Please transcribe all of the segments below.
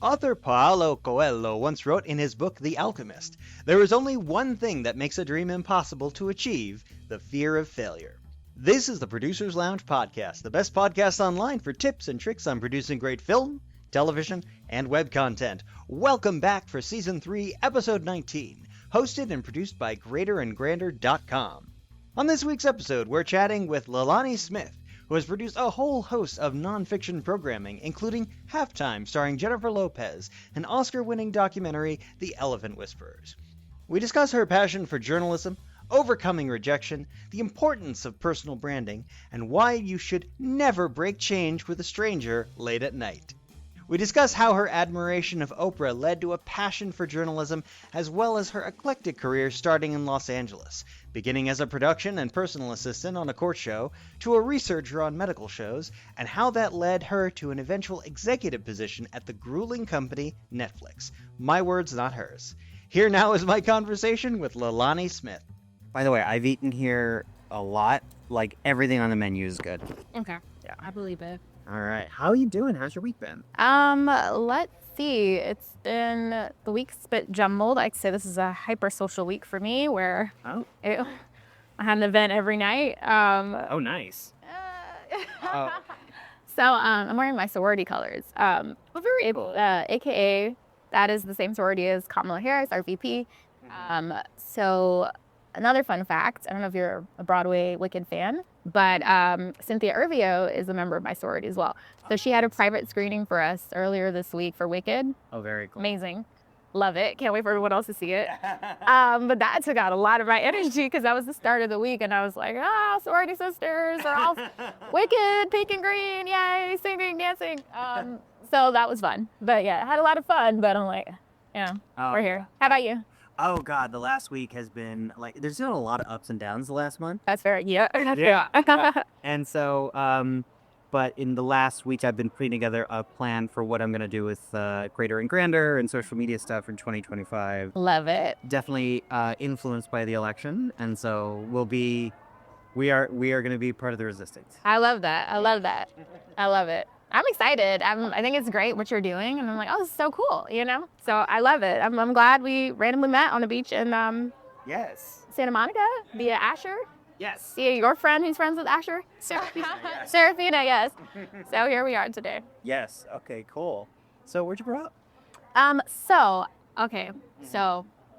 Author Paulo Coelho once wrote in his book The Alchemist, "There is only one thing that makes a dream impossible to achieve, the fear of failure." This is the Producers Lounge podcast, the best podcast online for tips and tricks on producing great film, television, and web content. Welcome back for Season 3, Episode 19, hosted and produced by GreaterAndGrander.com. On this week's episode, we're chatting with LeLoni Smith, who has produced a whole host of nonfiction programming, including Halftime, starring Jennifer Lopez, an Oscar-winning documentary, The Elephant Whisperers. We discuss her passion for journalism, overcoming rejection, the importance of personal branding, and why you should never break change with a stranger late at night. We discuss how her admiration of Oprah led to a passion for journalism, as well as her eclectic career starting in Los Angeles, beginning as a production and personal assistant on a court show, to a researcher on medical shows, and how that led her to an eventual executive position at the grueling company Netflix. My words, not hers. Here now is my conversation with LeLoni Smith. By the way, I've eaten here a lot. Like, everything on the menu is good. Okay. Yeah. I believe it. All right. How are you doing? How's your week been? Let's see. It's been, the week's a bit jumbled. I'd say this is a hyper social week for me where I had an event every night. Oh, nice. So I'm wearing my sorority colors. But very able, AKA, that is the same sorority as Kamala Harris, our VP. So another fun fact, I don't know if you're a Broadway Wicked fan, but Cynthia Ervio is a member of my sorority as well. So she had a private screening for us earlier this week for Wicked. Oh, very cool. Amazing. Love it. Can't wait for everyone else to see it. But that took out a lot of my energy because that was the start of the week. And I was like, sorority sisters are all Wicked, pink and green. Yay, singing, dancing. So that was fun. But yeah, I had a lot of fun. But I'm like, we're here. How about you? Oh, God. The last week has been, like, there's been a lot of ups and downs the last month. That's fair. Yeah. Yeah. And so, but in the last week, I've been putting together a plan for what I'm going to do with Greater and Grander and social media stuff in 2025. Love it. Definitely influenced by the election. And so we are going to be part of the resistance. I love that. I love it. I'm excited. I think it's great what you're doing. And I'm like, oh, this is so cool, So I love it. I'm glad we randomly met on the beach in Yes. Santa Monica via Asher. Yes. See your friend who's friends with Asher? Serafina, yes. So here we are today. Yes. Okay, cool. So where'd you grow up? So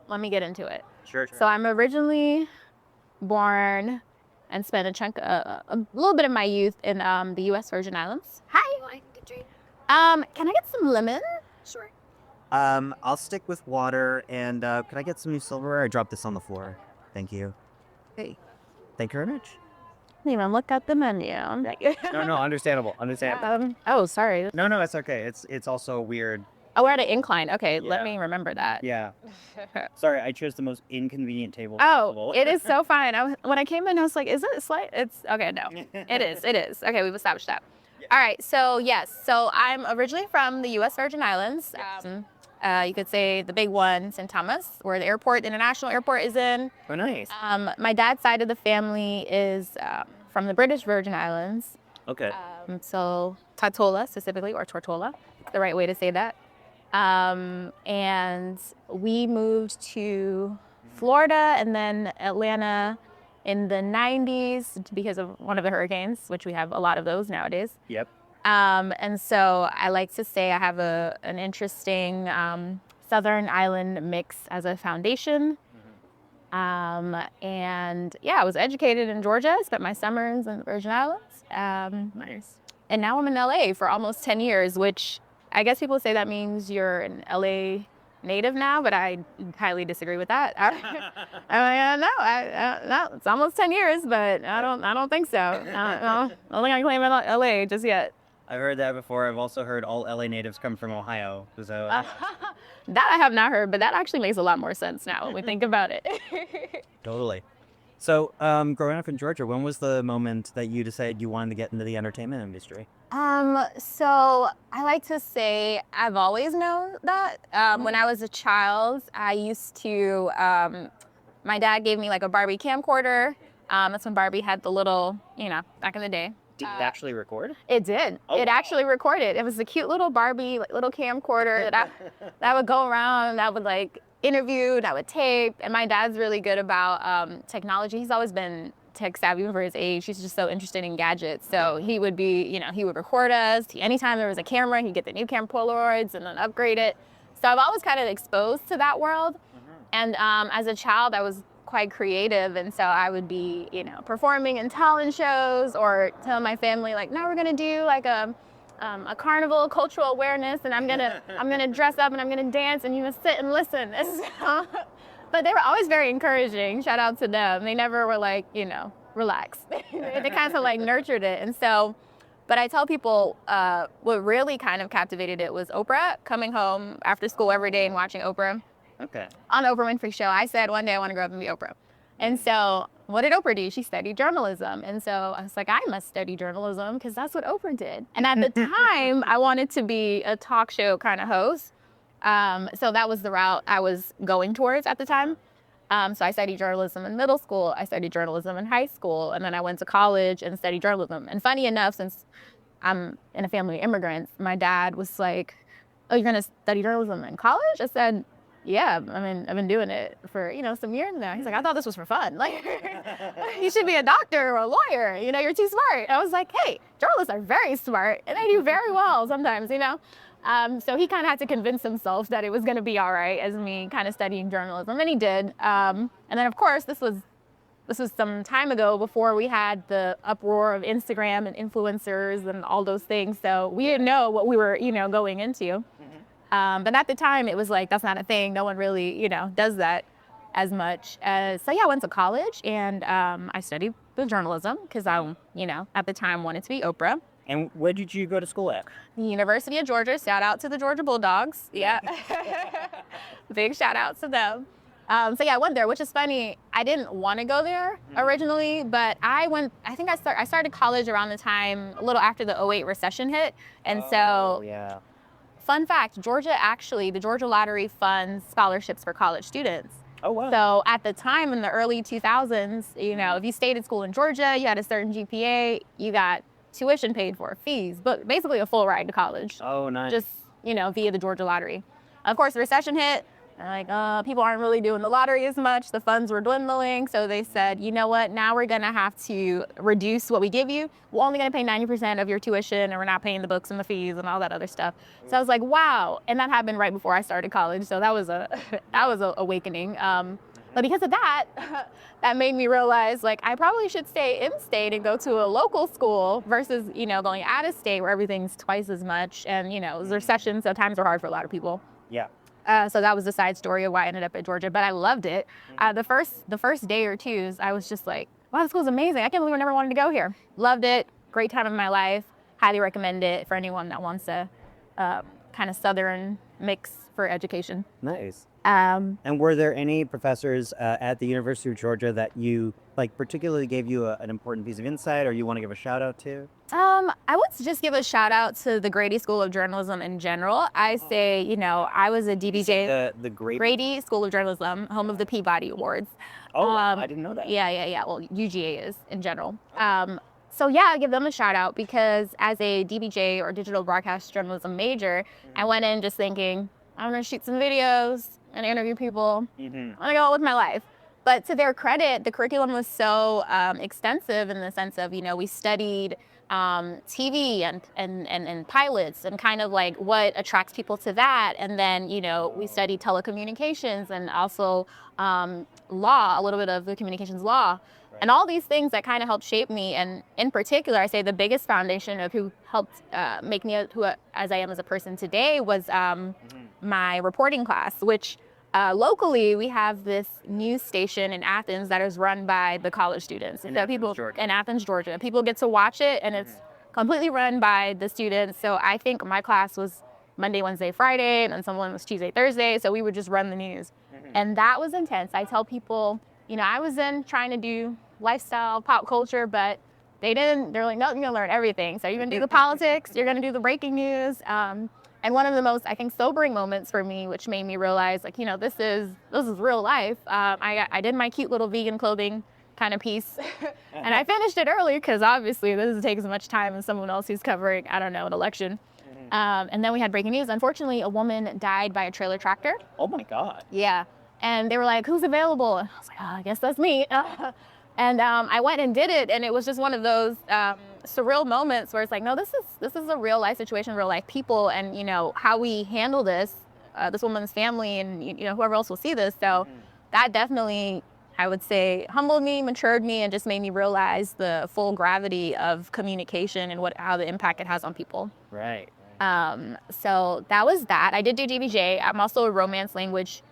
let me get into it. Sure. So I'm originally born and spent a little bit of my youth in the U.S. Virgin Islands. Hi. Can I get some lemon? Sure. I'll stick with water, and can I get some new silverware? I dropped this on the floor. Thank you. Hey. Thank you very much. Didn't even look at the menu. No, understandable. Oh, sorry. No, it's okay. It's also weird. Oh, we're at an incline. Okay, Yeah. Let me remember that. Yeah. Sorry, I chose the most inconvenient table Oh, possible. it is so fine. When I came in, I was like, is it slight? It's, okay, no. It is. Okay, we've established that. Yeah. All right, so yes. So I'm originally from the U.S. Virgin Islands. Yes. You could say the big one, St. Thomas, where the international airport is in. Oh, nice. My dad's side of the family is from the British Virgin Islands. Okay. So Tortola specifically, or Tortola, the right way to say that. And we moved to Florida and then Atlanta in the 90s because of one of the hurricanes, which we have a lot of those nowadays. Yep. And so I like to say I have an interesting Southern Island mix as a foundation. And yeah, I was educated in Georgia, spent my summers in the Virgin Islands. Nice. And now I'm in LA for almost 10 years, which I guess people say that means you're an LA native now, but I highly disagree with that. No, it's almost 10 years, but I don't think so. I don't think I claim LA just yet. I've heard that before. I've also heard all LA natives come from Ohio. So that I have not heard, but that actually makes a lot more sense now when we think about it. Totally. So, growing up in Georgia, when was the moment that you decided you wanted to get into the entertainment industry? So I like to say I've always known that. When I was a child, I used to, my dad gave me like a Barbie camcorder. That's when Barbie had the little, back in the day, Did it actually record? It did. Oh, it wow. actually recorded. It was a cute little Barbie, like, little camcorder that would go around, that would like interview, that would tape. And my dad's really good about technology. He's always been tech savvy for his age. He's just so interested in gadgets. So he would he would record us. Anytime there was a camera, he'd get the new camera Polaroids and then upgrade it. So I've always kind of exposed to that world. And as a child, I was quite creative, and so I would be, performing in talent shows or tell my family like, no, we're gonna do like a carnival, cultural awareness, and I'm gonna dress up and I'm gonna dance, and you must sit and listen. But they were always very encouraging. Shout out to them. They never were like, relax. They kind of like nurtured it, and so. But I tell people what really kind of captivated it was Oprah, coming home after school every day and watching Oprah. Okay. On the Oprah Winfrey show, I said one day I want to grow up and be Oprah. And so what did Oprah do? She studied journalism. And so I was like, I must study journalism because that's what Oprah did. And at the time, I wanted to be a talk show kind of host. So that was the route I was going towards at the time. So I studied journalism in middle school. I studied journalism in high school. And then I went to college and studied journalism. And funny enough, since I'm in a family of immigrants, my dad was like, oh, you're going to study journalism in college? I said, yeah, I mean, I've been doing it for, some years now. He's like, I thought this was for fun. Like, you should be a doctor or a lawyer. You're too smart. And I was like, hey, journalists are very smart and they do very well sometimes, So he kind of had to convince himself that it was going to be all right as me kind of studying journalism. And he did. And then, of course, this was some time ago before we had the uproar of Instagram and influencers and all those things. So we didn't know what we were, going into. But at the time, it was like, that's not a thing. No one really, does that as much. So yeah, I went to college and I studied the journalism because I, at the time wanted to be Oprah. And where did you go to school at? The University of Georgia. Shout out to the Georgia Bulldogs. Yeah. Big shout out to them. So yeah, I went there, which is funny. I didn't want to go there originally, but I started college around the time, a little after the 2008 recession hit. And so yeah. Fun fact, the Georgia Lottery funds scholarships for college students. Oh, wow. So at the time in the early 2000s, if you stayed at school in Georgia, you had a certain GPA, you got tuition paid for, fees, but basically a full ride to college. Oh, nice. Just, via the Georgia Lottery. Of course, the recession hit. And people aren't really doing the lottery as much. The funds were dwindling. So they said, you know what? Now we're going to have to reduce what we give you. We're only going to pay 90% of your tuition, and we're not paying the books and the fees and all that other stuff. So I was like, wow. And that happened right before I started college. So that was a awakening. But because of that, that made me realize, like, I probably should stay in state and go to a local school versus, going out of state where everything's twice as much. And, it was a recession, so times were hard for a lot of people. Yeah. So that was the side story of why I ended up at Georgia, but I loved it. The first day or two, I was just like, wow, this school's amazing. I can't believe I never wanted to go here. Loved it. Great time of my life. Highly recommend it for anyone that wants a kind of Southern mix for education. Nice. And were there any professors at the University of Georgia that you particularly gave you an important piece of insight, or you want to give a shout out to? I would just give a shout out to the Grady School of Journalism in general. I say, I was a DBJ. The Grady School of Journalism, home of the Peabody Awards. Oh, I didn't know that. Yeah. Well, UGA is in general. So yeah, I give them a shout out because as a DBJ or digital broadcast journalism major, I went in just thinking, I'm going to shoot some videos and interview people. I'm going to go on with my life. But to their credit, the curriculum was so extensive in the sense of, we studied TV and pilots and kind of like what attracts people to that. And then, we studied telecommunications and also law, a little bit of the communications law. Right. And all these things that kind of helped shape me. And in particular, I say the biggest foundation of who helped make me who as I am as a person today was my reporting class, which locally, we have this news station in Athens that is run by the college students. In Athens, Georgia. People get to watch it, and it's completely run by the students. So I think my class was Monday, Wednesday, Friday, and then someone was Tuesday, Thursday. So we would just run the news. And that was intense. I tell people, I was in trying to do lifestyle, pop culture, but they're like, no, you're going to learn everything. So you're going to do the politics, you're going to do the breaking news. And one of the most, I think, sobering moments for me, which made me realize, this is real life. I did my cute little vegan clothing kind of piece. And I finished it early because obviously this doesn't take as much time as someone else who's covering, I don't know, an election. And then we had breaking news. Unfortunately, a woman died by a trailer tractor. Oh my God. Yeah. And they were like, who's available? And I was like, oh, I guess that's me. And I went and did it. And it was just one of those surreal moments where it's like, no, this is a real life situation, real life people. And, you know, how we handle this woman's family and, you know, whoever else will see this. So that definitely, I would say, humbled me, matured me, and just made me realize the full gravity of communication and how the impact it has on people. Right. So that was that. I did do DBJ. I'm also a romance language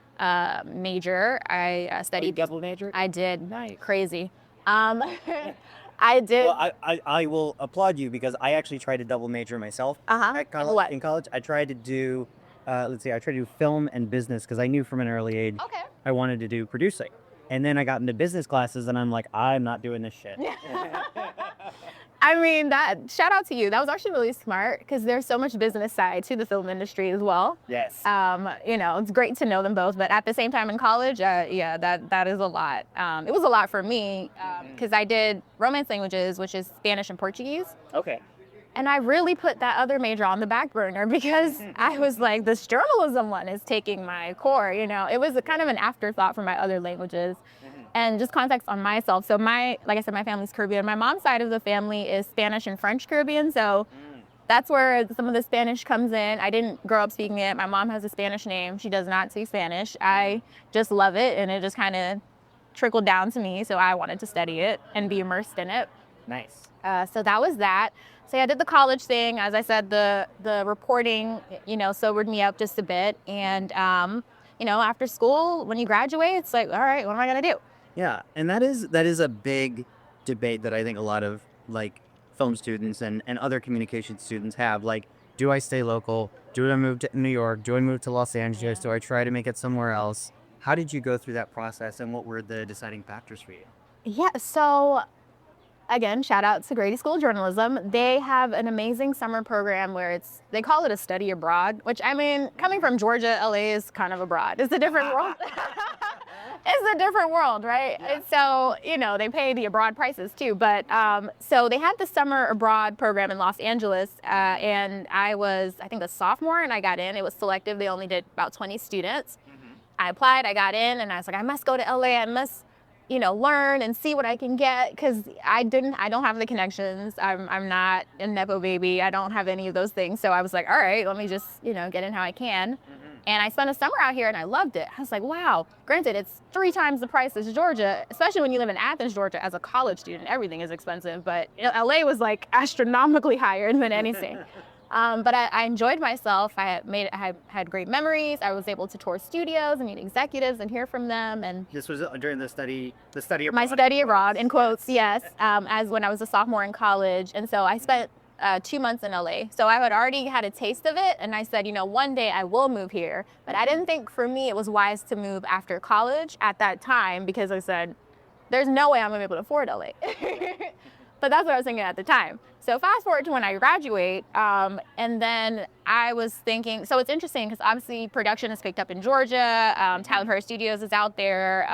major. I studied. Double major? I did. Nice. Crazy. I did. Well, I will applaud you because I actually tried to double major myself at college. What? In college, I tried to do, I tried to do film and business because I knew from an early age I wanted to do producing. And then I got into business classes and I'm like, I'm not doing this shit. I mean, shout out to you. That was actually really smart because there's so much business side to the film industry as well. Yes. You know, it's great to know them both, but at the same time in college, yeah, that is a lot. It was a lot for me because I did romance languages, which is Spanish and Portuguese. Okay. And I really put that other major on the back burner because I was like, this journalism one is taking my core, you know. It was a kind of an afterthought for my other languages. And just context on myself. So like I said, my family's Caribbean. My mom's side of the family is Spanish and French Caribbean. So that's where some of the Spanish comes in. I didn't grow up speaking it. My mom has a Spanish name. She does not speak Spanish. I just love it. And it just kind of trickled down to me. So I wanted to study it and be immersed in it. Nice. So that was that. So yeah, I did the college thing. As I said, the reporting, you know, sobered me up just a bit. And, you know, after school, when you graduate, it's like, all right, what am I going to do? Yeah, and that is a big debate that I think a lot of like film students and other communication students have. Like, do I stay local? Do I move to New York? Do I move to Los Angeles? Do I try to make it somewhere else? How did you go through that process and what were the deciding factors for you? Yeah, so again, shout out to Grady School of Journalism. They have an amazing summer program where they call it a study abroad, which I mean, coming from Georgia, LA is kind of abroad. It's a different world. It's a different world, right? Yeah. And so, you know, they pay the abroad prices too. But so they had the summer abroad program in Los Angeles, and I was, I think, a sophomore, and I got in. It was selective. They only did about 20 students. I applied, I got in, and I was like, I must go to LA. I must, you know, learn and see what I can get because I don't have the connections. I'm not a Nepo baby. I don't have any of those things. So I was like, all right, let me just, you know, get in how I can. And I spent a summer out here and I loved it. I was like, wow, granted, it's 3 times the price as Georgia, especially when you live in Athens, Georgia, as a college student, everything is expensive. But LA was like astronomically higher than anything. But I enjoyed myself. I had great memories. I was able to tour studios and meet executives and hear from them. And this was during the study abroad. My study abroad, in quotes, yes, as when I was a sophomore in college. And so I spent 2 months in LA. So I had already had a taste of it. And I said, you know, one day I will move here. But I didn't think for me it was wise to move after college at that time because I said, there's no way I'm going to be able to afford LA. But that's what I was thinking at the time. So fast forward to when I graduate, and then I was thinking, so it's interesting because obviously production is picked up in Georgia, Talent Her Studios is out there,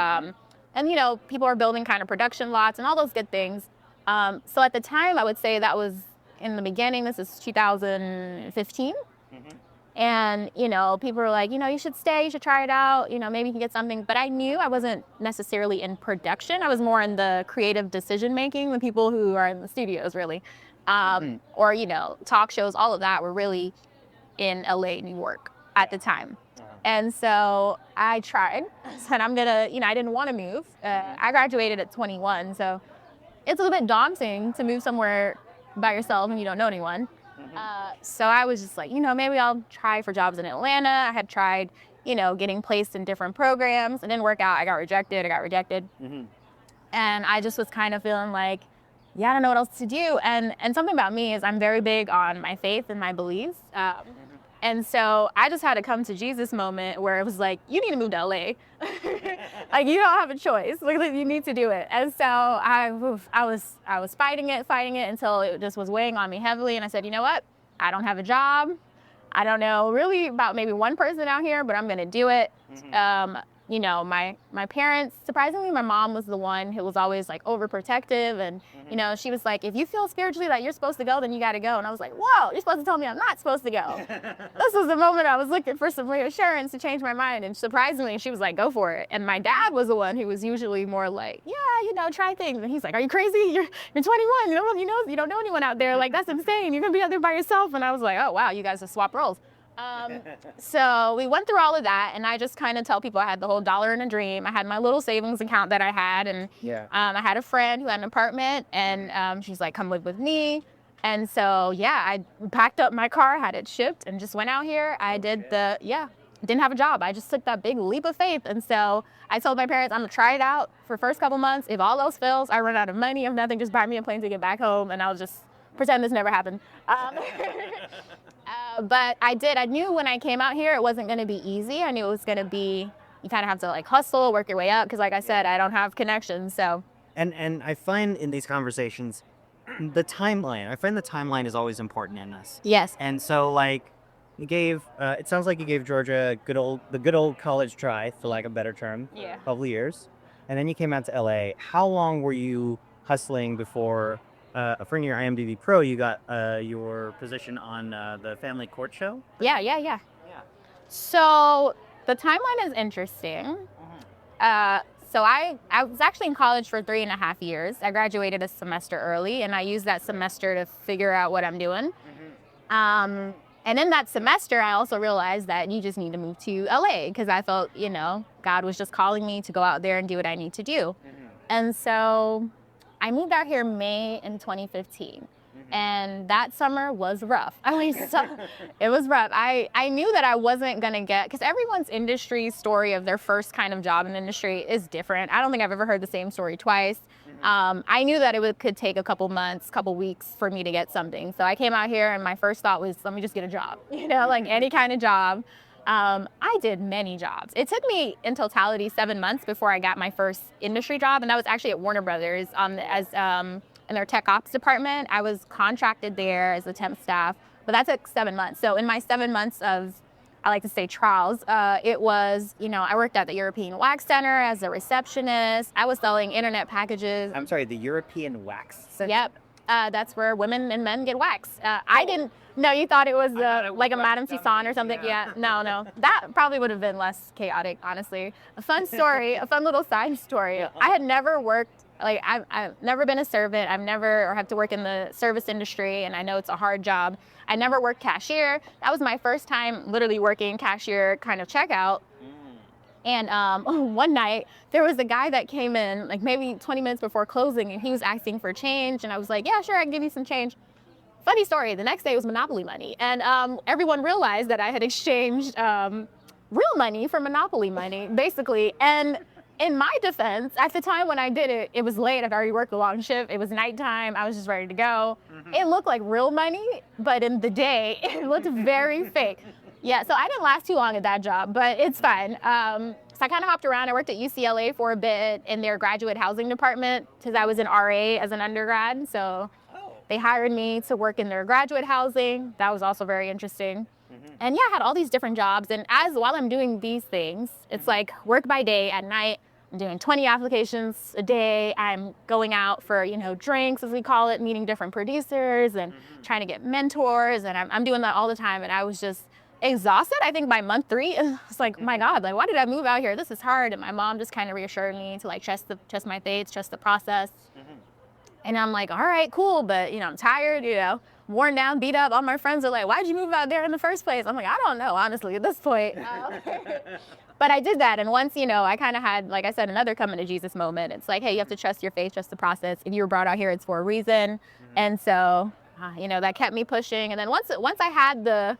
and you know, people are building kind of production lots and all those good things. So at the time, I would say that was in the beginning, this is 2015. And, you know, people were like, you know, you should stay, you should try it out, you know, maybe you can get something. But I knew I wasn't necessarily in production. I was more in the creative decision making, the people who are in the studios, really. Or, you know, talk shows, all of that were really in LA, New York at the time. And so I tried, said I'm gonna, you know, I didn't want to move. I graduated at 21, so it's a little bit daunting to move somewhere by yourself and you don't know anyone. So I was just like, you know, maybe I'll try for jobs in Atlanta. I had tried, you know, getting placed in different programs. It didn't work out. I got rejected. And I just was kind of feeling like, yeah, I don't know what else to do. And something about me is I'm very big on my faith and my beliefs. And so I just had to come to Jesus moment where it was like, you need to move to LA. Like, you don't have a choice. Like, you need to do it. And so I was fighting it until it just was weighing on me heavily. And I said, you know what? I don't have a job. I don't know really about maybe one person out here, but I'm going to do it. my parents, surprisingly, my mom was the one who was always like overprotective. And, she was like, if you feel spiritually that you're supposed to go, then you got to go. And I was like, whoa, you're supposed to tell me I'm not supposed to go. This was the moment I was looking for some reassurance to change my mind. And surprisingly, she was like, go for it. And my dad was the one who was usually more like, yeah, try things. And he's like, are you crazy? You're 21. You don't know anyone out there. Like, that's insane. You're going to be out there by yourself. And I was like, oh, wow, you guys have swapped roles. So we went through all of that, and I just kind of tell people I had the whole dollar and a dream. I had my little savings account that I had, and I had a friend who had an apartment, and she's like, come live with me. And so, I packed up my car, had it shipped, and just went out here. I didn't have a job. I just took that big leap of faith. And so I told my parents, I'm gonna try it out for the first couple months. If all else fails, I run out of money, if nothing, just buy me a plane ticket back home, and I'll just pretend this never happened. But I did. I knew when I came out here, it wasn't going to be easy. I knew it was going to be, you kind of have to like hustle, work your way up. Because like I said, I don't have connections. So. And I find in these conversations, the timeline is always important in this. Yes. And so like it sounds like you gave Georgia the good old college try, for lack of a better term. Yeah. A couple of years. And then you came out to LA. How long were you hustling before, for your IMDb Pro, you got your position on the Family Court show? Yeah. So the timeline is interesting. So I was actually in college for 3.5 years. I graduated a semester early, and I used that semester to figure out what I'm doing. And in that semester, I also realized that you just need to move to LA, because I felt, God was just calling me to go out there and do what I need to do. And so I moved out here May in 2015, and that summer was rough. It was rough. I knew that I wasn't going to get, because everyone's industry story of their first kind of job in the industry is different. I don't think I've ever heard the same story twice. I knew that could take a couple months, couple weeks for me to get something. So I came out here, and my first thought was, let me just get a job, like any kind of job. I did many jobs. It took me in totality 7 months before I got my first industry job, and that was actually at Warner Brothers in their tech ops department. I was contracted there as a temp staff, but that took 7 months. So in my 7 months of, I like to say, trials, it was, I worked at the European Wax Center as a receptionist. I was selling internet packages. I'm sorry, the European Wax Center? Yep. That's where women and men get waxed. I didn't. No, you thought it was like a Madame Tussauds or something. Yeah. No. That probably would have been less chaotic, honestly. A fun story, a fun little side story. I had never worked, like I've never been a servant. Or have to work in the service industry, and I know it's a hard job. I never worked cashier. That was my first time literally working cashier kind of checkout. And one night, there was a guy that came in, like maybe 20 minutes before closing, and he was asking for change. And I was like, yeah, sure, I can give you some change. Funny story, the next day was Monopoly money. And everyone realized that I had exchanged real money for Monopoly money, basically. And in my defense, at the time when I did it, it was late. I'd already worked a long shift. It was nighttime. I was just ready to go. It looked like real money, but in the day, it looked very fake. Yeah, so I didn't last too long at that job, but it's fine. So I kind of hopped around. I worked at UCLA for a bit in their graduate housing department because I was an RA as an undergrad. So they hired me to work in their graduate housing. That was also very interesting. And I had all these different jobs. And while I'm doing these things, it's like work by day. At night, I'm doing 20 applications a day. I'm going out for, drinks, as we call it, meeting different producers and trying to get mentors. And I'm doing that all the time. And I was just exhausted. I think by month 3, it's like, my God, like, why did I move out here? This is hard. And my mom just kind of reassured me to like trust my faith, trust the process. And I'm like, all right, cool. But, I'm tired, worn down, beat up. All my friends are like, why'd you move out there in the first place? I'm like, I don't know, honestly, at this point. But I did that. And once, I kind of had, like I said, another coming to Jesus moment. It's like, hey, you have to trust your faith, trust the process. If you were brought out here, it's for a reason. And so, that kept me pushing. And then once I had the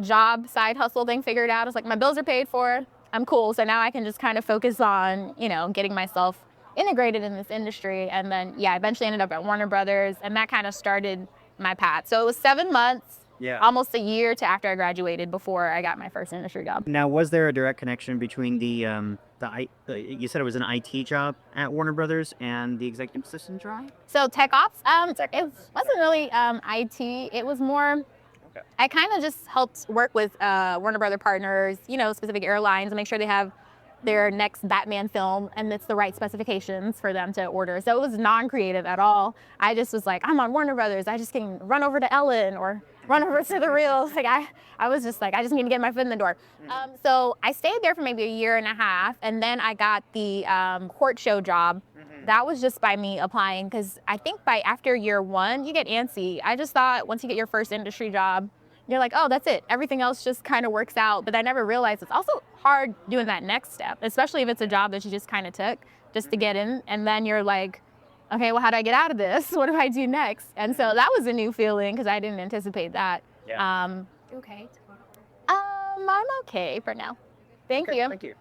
job side hustle thing figured out, it's like, my bills are paid for. I'm cool. So now I can just kind of focus on, getting myself integrated in this industry. And then, I eventually ended up at Warner Brothers, and that kind of started my path. So it was 7 months, almost a year to after I graduated before I got my first industry job. Now, was there a direct connection between you said it was an IT job at Warner Brothers and the executive assistant job? So tech ops, it wasn't really IT. It was more, I kind of just helped work with Warner Brother partners, specific airlines, and make sure they have their next Batman film and it's the right specifications for them to order. So it was non-creative at all. I just was like, I'm on Warner Brothers. I just can run over to Ellen or run over to the Reels. Like I was just like, I just need to get my foot in the door. So I stayed there for maybe a year and a half, and then I got the court show job. That was just by me applying, because I think after year one, you get antsy. I just thought once you get your first industry job, you're like, oh, that's it. Everything else just kind of works out. But I never realized it's also hard doing that next step, especially if it's a job that you just kind of took just to get in. And then you're like, okay, well, how do I get out of this? What do I do next? And so that was a new feeling because I didn't anticipate that. Yeah. Okay. I'm okay for now. Thank you. Thank you.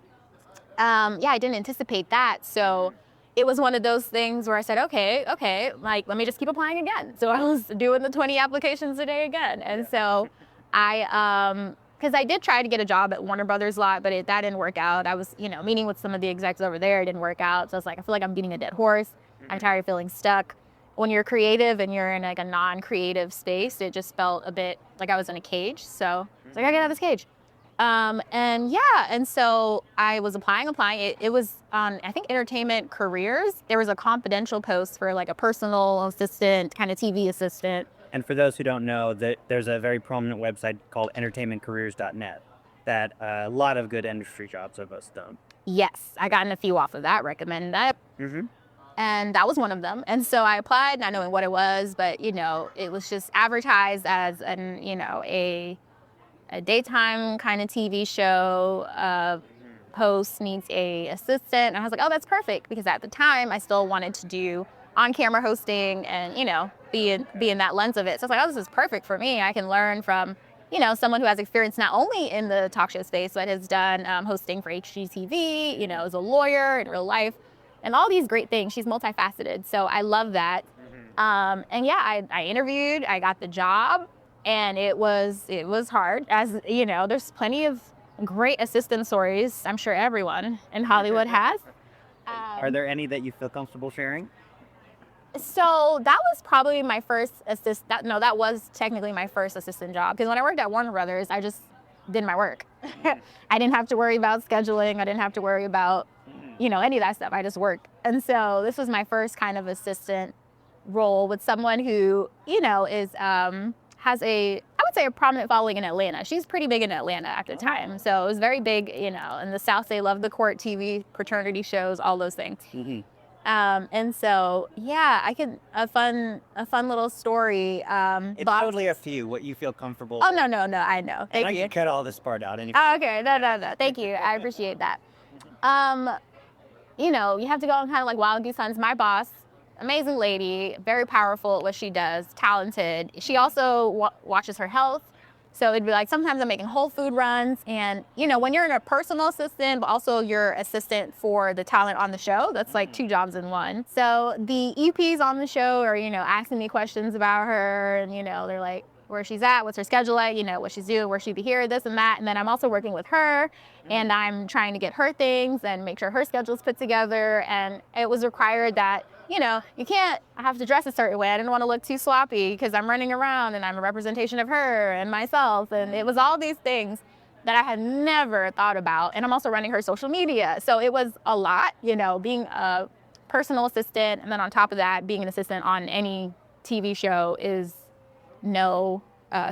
Yeah, I didn't anticipate that. So it was one of those things where I said, okay, like, let me just keep applying again. So I was doing the 20 applications a day again. And so because I did try to get a job at Warner Brothers a lot, but that didn't work out. I was, meeting with some of the execs over there. It didn't work out. So I was like, I feel like I'm beating a dead horse. I'm tired of feeling stuck. When you're creative and you're in like a non-creative space, it just felt a bit like I was in a cage. So it's like, I gotta get out of this cage. And so I was applying. It was on, I think, Entertainment Careers. There was a confidential post for like a personal assistant, kind of TV assistant. And for those who don't know, there's a very prominent website called entertainmentcareers.net that a lot of good industry jobs are posted on. Yes, I gotten a few off of that, recommend that. And that was one of them. And so I applied, not knowing what it was, but, it was just advertised as a daytime kind of TV show. Host needs a assistant. And I was like, oh, that's perfect. Because at the time, I still wanted to do on-camera hosting and, be in that lens of it. So I was like, oh, this is perfect for me. I can learn from, someone who has experience not only in the talk show space, but has done hosting for HGTV, is a lawyer in real life, and all these great things. She's multifaceted. So I love that. And yeah, I interviewed, I got the job, and it was hard. As there's plenty of great assistant stories. I'm sure everyone in Hollywood has. Are there any that you feel comfortable sharing? So that was probably my first that was technically my first assistant job. Because when I worked at Warner Brothers, I just did my work. I didn't have to worry about scheduling. I didn't have to worry about, any of that stuff. I just worked. And so this was my first kind of assistant role with someone who, has I would say a prominent following in Atlanta. She's pretty big in Atlanta at the time. So it was very big, in the South, they love the court TV, paternity shows, all those things. And so, yeah, a fun little story. It's totally up to you, what you feel comfortable Oh, with. no, I know. Thank you. I can cut all this part out. Oh, okay, no. Thank you. I appreciate that. You have to go on kind of like Wild Goose Hunts. My boss, amazing lady, very powerful at what she does, talented. She also watches her health. So it'd be like, sometimes I'm making whole food runs. And, when you're in a personal assistant, but also you're assistant for the talent on the show, that's like two jobs in one. So the EPs on the show are, asking me questions about her. And, they're like, where she's at, what's her schedule like, what she's doing, where she'd be here, this and that. And then I'm also working with her, and I'm trying to get her things and make sure her schedule's put together. And it was required that, I have to dress a certain way. I didn't want to look too sloppy because I'm running around and I'm a representation of her and myself. And it was all these things that I had never thought about. And I'm also running her social media. So it was a lot, being a personal assistant. And then on top of that, being an assistant on any TV show is no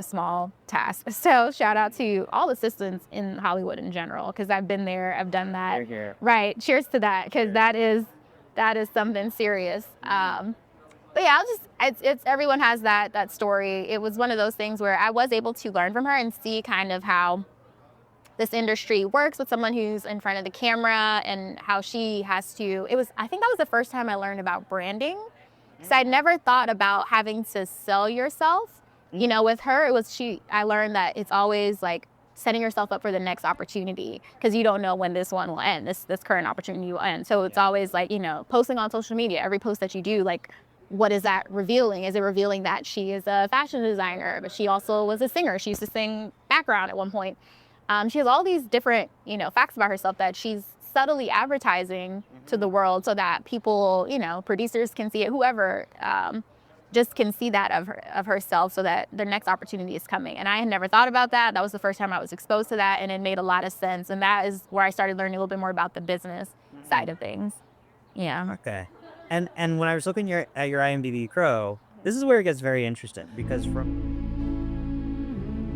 small task. So shout out to all assistants in Hollywood in general, because I've been there, I've done that. You're here. Right. Cheers to that, because that is something serious. But yeah, it's everyone has that story. It was one of those things where I was able to learn from her and see kind of how this industry works with someone who's in front of the camera, and how she has to, I think that was the first time I learned about branding. So I'd never thought about having to sell yourself. With her, I learned that it's always like setting yourself up for the next opportunity, because you don't know when this one will end, this current opportunity will end. So it's always like, posting on social media, every post that you do, like, what is that revealing? Is it revealing that she is a fashion designer, but she also was a singer? She used to sing background at one point. She has all these different, facts about herself that she's subtly advertising to the world so that people, producers can see it, whoever. just can see that of herself, so that the next opportunity is coming. And I had never thought about that. That was the first time I was exposed to that, and it made a lot of sense. And that is where I started learning a little bit more about the business side of things. Yeah. Okay. And when I was looking at your IMDb Crow, this is where it gets very interesting, because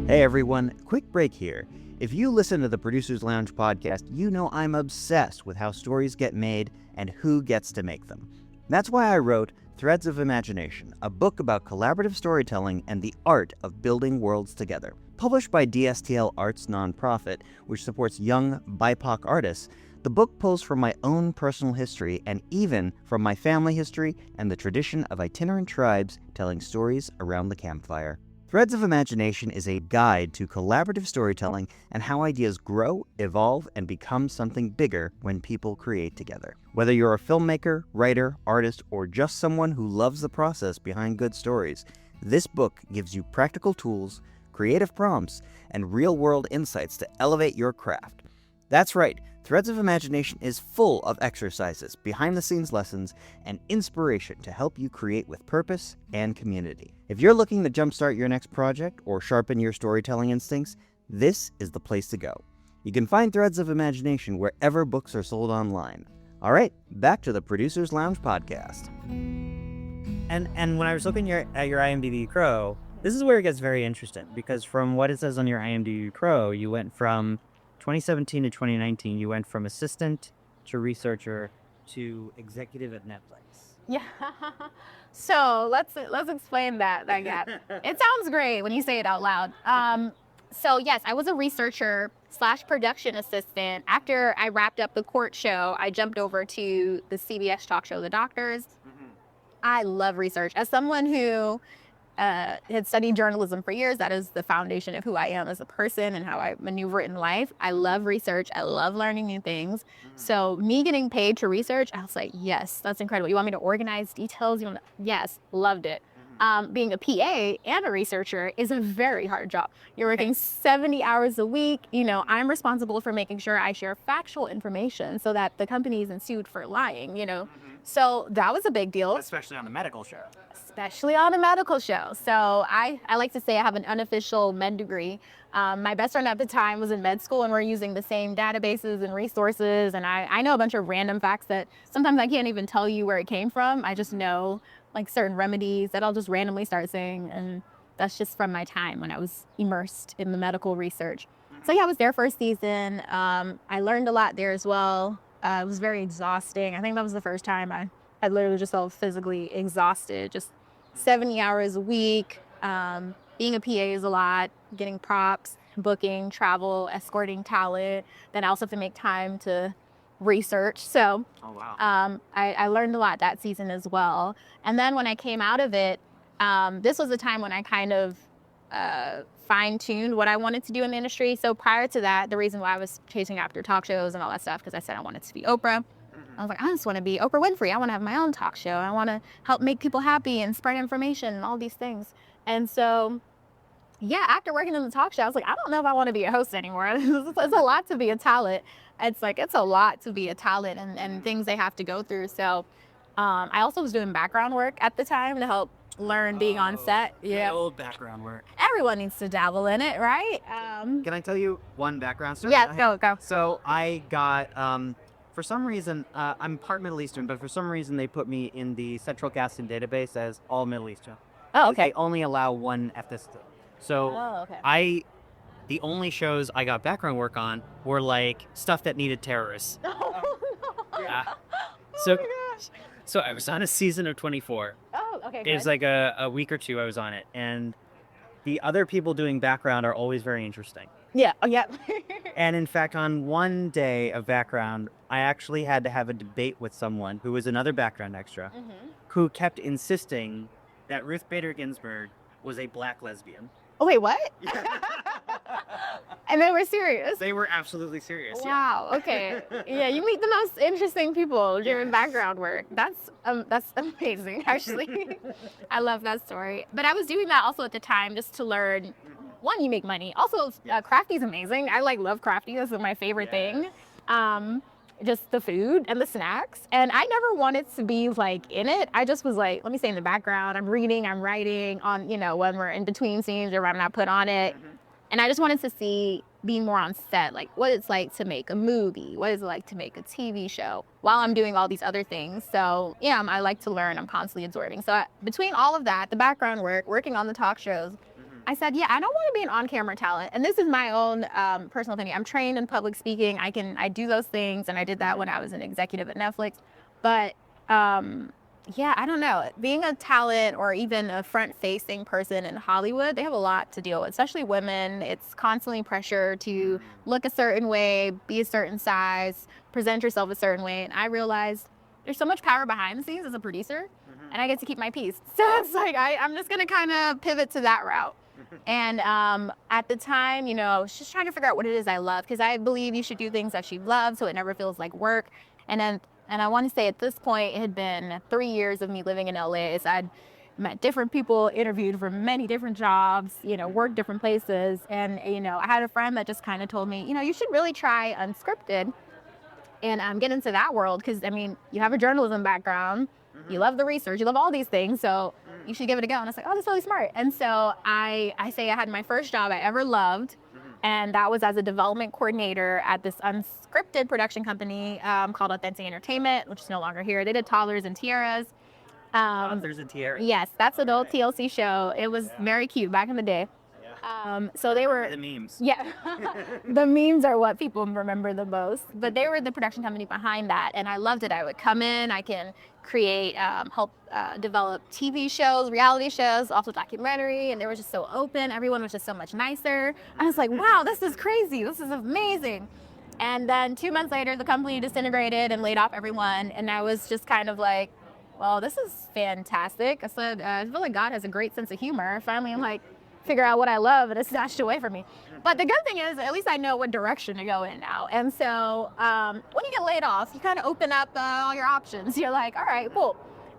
Hey everyone, quick break here. If you listen to the Producers Lounge podcast, you know I'm obsessed with how stories get made and who gets to make them. That's why I wrote Threads of Imagination, a book about collaborative storytelling and the art of building worlds together. Published by DSTL Arts nonprofit, which supports young BIPOC artists, the book pulls from my own personal history and even from my family history and the tradition of itinerant tribes telling stories around the campfire. Threads of Imagination is a guide to collaborative storytelling and how ideas grow, evolve, and become something bigger when people create together. Whether you're a filmmaker, writer, artist, or just someone who loves the process behind good stories, this book gives you practical tools, creative prompts, and real-world insights to elevate your craft. That's right, Threads of Imagination is full of exercises, behind-the-scenes lessons, and inspiration to help you create with purpose and community. If you're looking to jumpstart your next project or sharpen your storytelling instincts, this is the place to go. You can find Threads of Imagination wherever books are sold online. All right, back to the Producers Lounge podcast. And when I was looking at your IMDb Crow, this is where it gets very interesting, because from what it says on your IMDb Crow, you went from 2017 to 2019, you went from assistant to researcher to executive at Netflix. Yeah. So let's explain that gap. It sounds great when you say it out loud. So yes, I was a researcher / production assistant. After I wrapped up the court show, I jumped over to the CBS talk show, The Doctors. I love research. As someone who had studied journalism for years, that is the foundation of who I am as a person and how I maneuver in life. I love research. I love learning new things. So me getting paid to research, I was like, yes, that's incredible. You want me to organize details? Yes, loved it. Being a PA and a researcher is a very hard job. You're working 70 hours a week. I'm responsible for making sure I share factual information so that the company isn't sued for lying, So that was a big deal. Especially on a medical show. So I like to say I have an unofficial med degree. My best friend at the time was in med school, and we're using the same databases and resources. And I know a bunch of random facts that sometimes I can't even tell you where it came from. I just know like certain remedies that I'll just randomly start saying. And that's just from my time when I was immersed in the medical research. So yeah, I was there for a season. I learned a lot there as well. It was very exhausting. I think that was the first time I literally just felt physically exhausted. Just 70 hours a week. Being a PA is a lot. Getting props, booking, travel, escorting talent. Then I also have to make time to research. So I learned a lot that season as well. And then when I came out of it, this was a time when I kind of fine-tuned what I wanted to do in the industry. So prior to that, the reason why I was chasing after talk shows and all that stuff, because I said I wanted to be Oprah. I was like, I just want to be Oprah Winfrey. I want to have my own talk show. I want to help make people happy and spread information and all these things. And so, yeah, after working in the talk show, I was like, I don't know if I want to be a host anymore. It's a lot to be a talent. It's a lot to be a talent and things they have to go through. So I also was doing background work at the time to help learn being on set. Yeah, old background work. Everyone needs to dabble in it, right? Can I tell you one background story? Yeah, go. So I got, for some reason, I'm part Middle Eastern, but for some reason they put me in the central casting database as all Middle Eastern. Oh, okay. They only allow one ethnicity. So the only shows I got background work on were like stuff that needed terrorists. Oh, no. Yeah. Oh my gosh. So I was on a season of 24. Oh, okay. It was like a week or two I was on it. And the other people doing background are always very interesting. Yeah. Oh, yeah. And in fact, on one day of background, I actually had to have a debate with someone who was another background extra, who kept insisting that Ruth Bader Ginsburg was a black lesbian. Oh, wait, what? And they were serious? They were absolutely serious. Wow, yeah. Okay. Yeah, you meet the most interesting people during background work. That's amazing, actually. I love that story. But I was doing that also at the time just to learn, one, you make money. Also, Crafty's amazing. I love Crafty. This is my favorite thing. just the food and the snacks. And I never wanted to be like in it. I just was like, let me stay in the background. I'm reading, I'm writing on, when we're in between scenes or when I'm not put on it. And I just wanted to see being more on set, like what it's like to make a movie, what it's like to make a TV show while I'm doing all these other things. So yeah, I like to learn. I'm constantly absorbing. So between all of that, the background work, working on the talk shows, I said, yeah, I don't want to be an on-camera talent. And this is my own personal opinion. I'm trained in public speaking. I do those things. And I did that when I was an executive at Netflix. But yeah, I don't know. Being a talent or even a front-facing person in Hollywood, they have a lot to deal with, especially women. It's constantly pressure to look a certain way, be a certain size, present yourself a certain way. And I realized there's so much power behind the scenes as a producer, and I get to keep my peace. So it's like I'm just going to kind of pivot to that route. And at the time, I was just trying to figure out what it is I love, because I believe you should do things that you love so it never feels like work. And I want to say at this point, it had been 3 years of me living in LA. So I'd met different people, interviewed for many different jobs, worked different places. And, I had a friend that just kind of told me, you should really try unscripted and get into that world. Because, you have a journalism background. You love the research. You love all these things. So you should give it a go. And I was like, oh, that's really smart. And so I say I had my first job I ever loved. And that was as a development coordinator at this unscripted production company called Authentic Entertainment, which is no longer here. They did Toddlers and Tiaras. Toddlers and Tiaras. Yes, that's an old TLC show. It was very cute back in the day. So they were the memes. Yeah, the memes are what people remember the most. But they were the production company behind that, and I loved it. I would come in, I can create, help develop TV shows, reality shows, also documentary, and they were just so open. Everyone was just so much nicer. I was like, wow, this is crazy. This is amazing. And then 2 months later, the company disintegrated and laid off everyone, and I was just kind of like, well, this is fantastic. I said, I feel like God has a great sense of humor. Finally, I'm like, figure out what I love, and it's snatched away from me. But the good thing is, at least I know what direction to go in now. And so when you get laid off, you kind of open up all your options. You're like, all right, cool.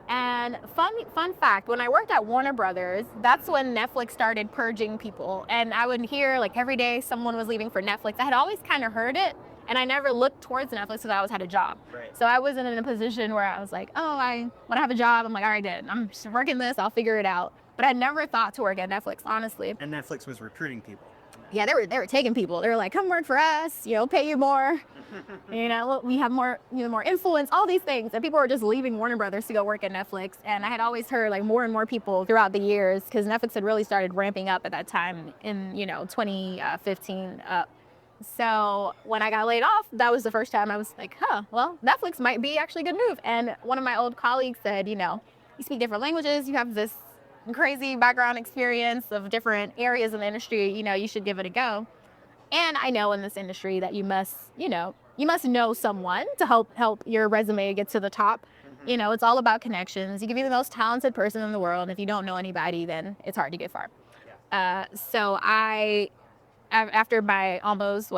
And fun fact, when I worked at Warner Brothers, that's when Netflix started purging people. And I would hear like every day someone was leaving for Netflix. I had always kind of heard it, and I never looked towards Netflix because I always had a job. Right. So I wasn't in a position where I was like, oh, I want to have a job. I'm like, all right, I'm just working this. I'll figure it out. But I never thought to work at Netflix, honestly. And Netflix was recruiting people. Yeah, they were taking people. They were like, come work for us, pay you more. We have more, more influence, all these things. And people were just leaving Warner Brothers to go work at Netflix. And I had always heard like more and more people throughout the years, because Netflix had really started ramping up at that time in, 2015 up. So when I got laid off, that was the first time I was like, well, Netflix might be actually a good move. And one of my old colleagues said, you speak different languages, you have this crazy background experience of different areas in the industry, you should give it a go. And I know in this industry that you must know someone to help your resume get to the top. It's all about connections. You can be the most talented person in the world, and if you don't know anybody, then it's hard to get far. So after my almost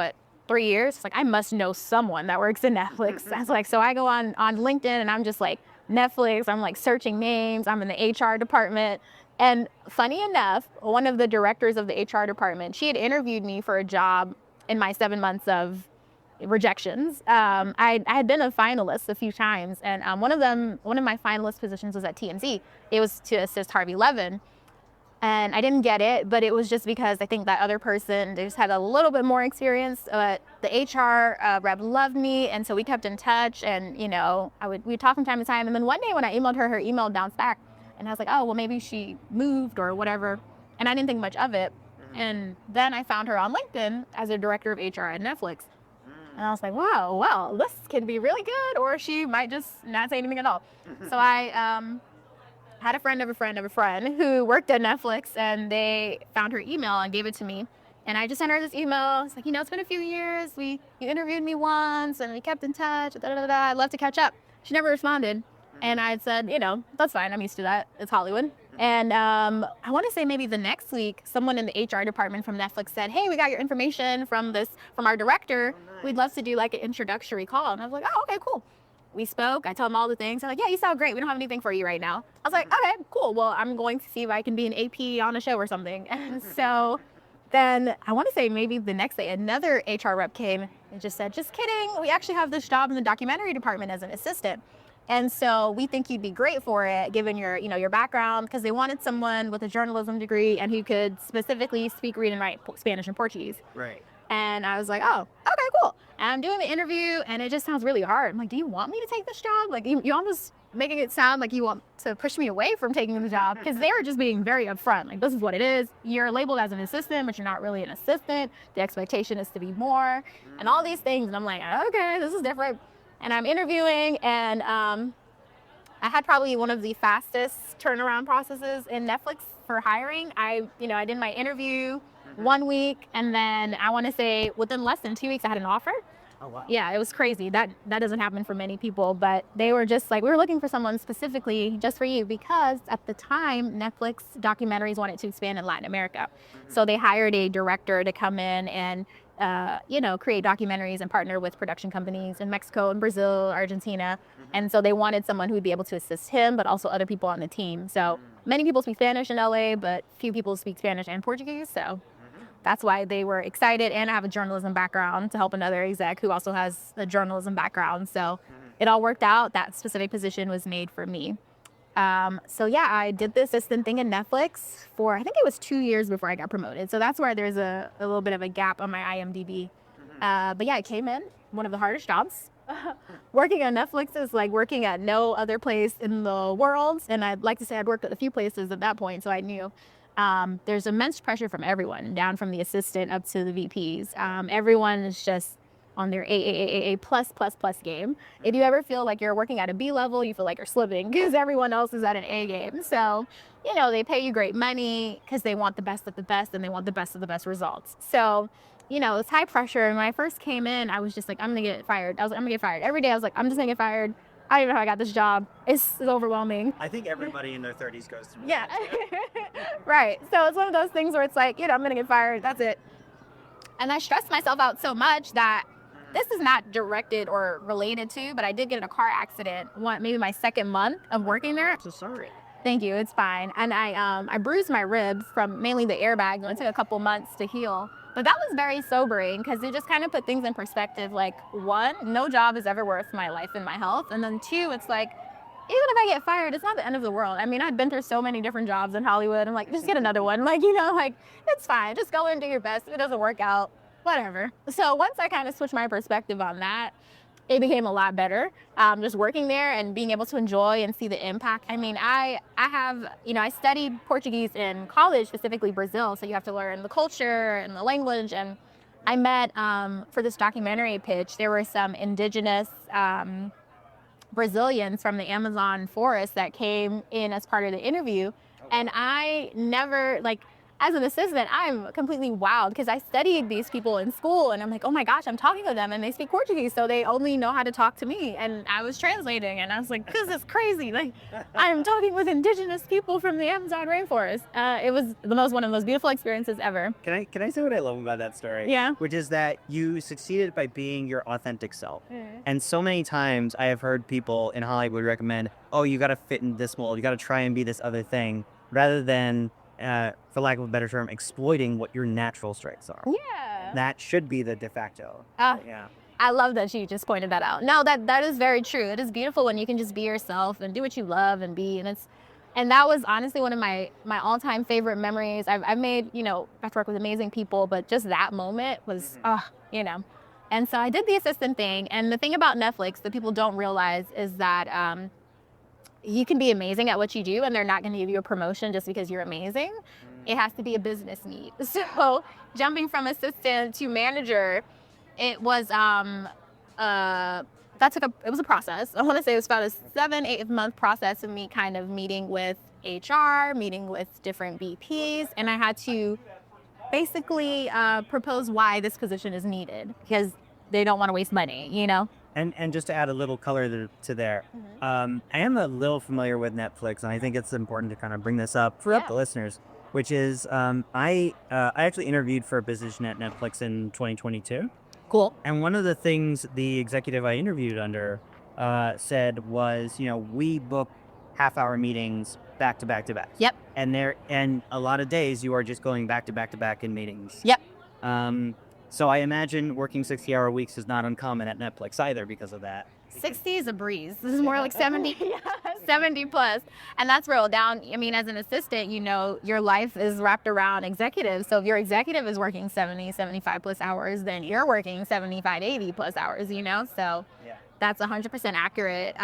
3 years, it's like, I must know someone that works in Netflix. I was like, so I go on LinkedIn, and I'm just like, Netflix, I'm like searching names, I'm in the HR department. And funny enough, one of the directors of the HR department, she had interviewed me for a job in my 7 months of rejections. I had been a finalist a few times, and one of my finalist positions was at TMZ. It was to assist Harvey Levin. And I didn't get it, but it was just because I think that other person, they just had a little bit more experience. The HR rep loved me, and so we kept in touch, and we'd talk from time to time. And then one day when I emailed her email bounced back, and I was like, oh, well, maybe she moved or whatever, and I didn't think much of it. And then I found her on LinkedIn as a director of HR at Netflix, and I was like, wow, well, this could be really good, or she might just not say anything at all. So I had a friend of a friend of a friend who worked at Netflix, and they found her email and gave it to me. And I just sent her this email. It's like, it's been a few years. You interviewed me once, and we kept in touch. I'd love to catch up. She never responded. And I said, that's fine. I'm used to that. It's Hollywood. And I want to say maybe the next week, someone in the HR department from Netflix said, hey, we got your information from our director. Oh, nice. We'd love to do like an introductory call. And I was like, oh, okay, cool. We spoke. I told him all the things. I'm like, yeah, you sound great. We don't have anything for you right now. I was like, okay, cool. Well, I'm going to see if I can be an AP on a show or something. And so then I want to say maybe the next day, another HR rep came, It just said, just kidding. We actually have this job in the documentary department as an assistant. And so we think you'd be great for it, given your background, because they wanted someone with a journalism degree and who could specifically speak, read, and write Spanish and Portuguese. Right. And I was like, oh, okay, cool. And I'm doing the interview, and it just sounds really hard. I'm like, do you want me to take this job? Like, you almost making it sound like you want to push me away from taking the job, because they were just being very upfront. Like, this is what it is. You're labeled as an assistant, but you're not really an assistant. The expectation is to be more, and all these things. And I'm like, okay, this is different. And I'm interviewing, and I had probably one of the fastest turnaround processes in Netflix for hiring. I did my interview 1 week, and then I want to say within less than 2 weeks, I had an offer. Oh, wow. Yeah, it was crazy. That doesn't happen for many people, but they were just like, we were looking for someone specifically just for you, because at the time, Netflix documentaries wanted to expand in Latin America. So they hired a director to come in and create documentaries and partner with production companies in Mexico and Brazil, Argentina. And so they wanted someone who would be able to assist him, but also other people on the team. So many people speak Spanish in LA, but few people speak Spanish and Portuguese. So that's why they were excited. And I have a journalism background to help another exec who also has a journalism background. So it all worked out. That specific position was made for me. I did the assistant thing in Netflix for, I think it was 2 years before I got promoted. So that's where there's a little bit of a gap on my IMDb. I came in, one of the hardest jobs. Working on Netflix is like working at no other place in the world. And I'd like to say I'd worked at a few places at that point, so I knew. There's immense pressure from everyone, down from the assistant up to the VPs. Everyone is just on their A plus game. If you ever feel like you're working at a B level, you feel like you're slipping because everyone else is at an A game. So, they pay you great money because they want the best of the best, and they want the best of the best results. So, it's high pressure. And when I first came in, I was just like, I'm going to get fired. I was like, I'm going to get fired. Every day I was like, I'm just going to get fired. I don't even know how I got this job. It's overwhelming. I think everybody in their 30s goes through Yeah. that. Right. So it's one of those things where it's like, I'm going to get fired. That's it. And I stressed myself out so much that this is not directed or related to, but I did get in a car accident, maybe my second month of working there. I'm so sorry. Thank you. It's fine. And I bruised my ribs from mainly the airbag. And it took a couple months to heal. But that was very sobering because it just kind of put things in perspective. Like, one, no job is ever worth my life and my health. And then two, it's like, even if I get fired, it's not the end of the world. I mean, I've been through so many different jobs in Hollywood. I'm like, just get another one. Like, it's fine. Just go and do your best. If it doesn't work out, whatever. So once I kind of switched my perspective on that, it became a lot better. Just working there and being able to enjoy and see the impact. I mean, I studied Portuguese in college, specifically Brazil. So you have to learn the culture and the language. And I met, for this documentary pitch, there were some indigenous Brazilians from the Amazon forest that came in as part of the interview. And I never, as an assistant, I'm completely wowed because I studied these people in school, and I'm like, oh my gosh, I'm talking to them and they speak Portuguese, so they only know how to talk to me. And I was translating, and I was like, this is crazy. I'm talking with indigenous people from the Amazon rainforest. It was one of the most beautiful experiences ever. Can I say what I love about that story? Yeah. Which is that you succeeded by being your authentic self. And so many times I have heard people in Hollywood recommend, oh, you got to fit in this mold, you got to try and be this other thing, rather than for lack of a better term, exploiting what your natural strengths are. Yeah. That should be the de facto. Yeah. I love that you just pointed that out. No, that is very true. It is beautiful when you can just be yourself and do what you love and be. And that was honestly one of my all-time favorite memories. I've made, got to work with amazing people, but just that moment was, And so I did the assistant thing. And the thing about Netflix that people don't realize is that you can be amazing at what you do, and they're not going to give you a promotion just because you're amazing. It has to be a business need. So jumping from assistant to manager, it was it was a process. I want to say it was about a 7-8 month process of me kind of meeting with HR, meeting with different VPs, and I had to basically propose why this position is needed because they don't want to waste money, And just to add a little color to there, I am a little familiar with Netflix, and I think it's important to kind of bring this up for the listeners, which is I actually interviewed for a position at Netflix in 2022. Cool. And one of the things the executive I interviewed under said was, we book half-hour meetings back to back to back. Yep. And a lot of days you are just going back to back to back in meetings. Yep. So I imagine working 60-hour weeks is not uncommon at Netflix either because of that. 60 is a breeze. This is more like 70, 70 plus. And that's real down. I mean, as an assistant, you know, your life is wrapped around executives. So if your executive is working 70, 75 plus hours, then you're working 75, 80 plus hours, you know? So that's 100% accurate.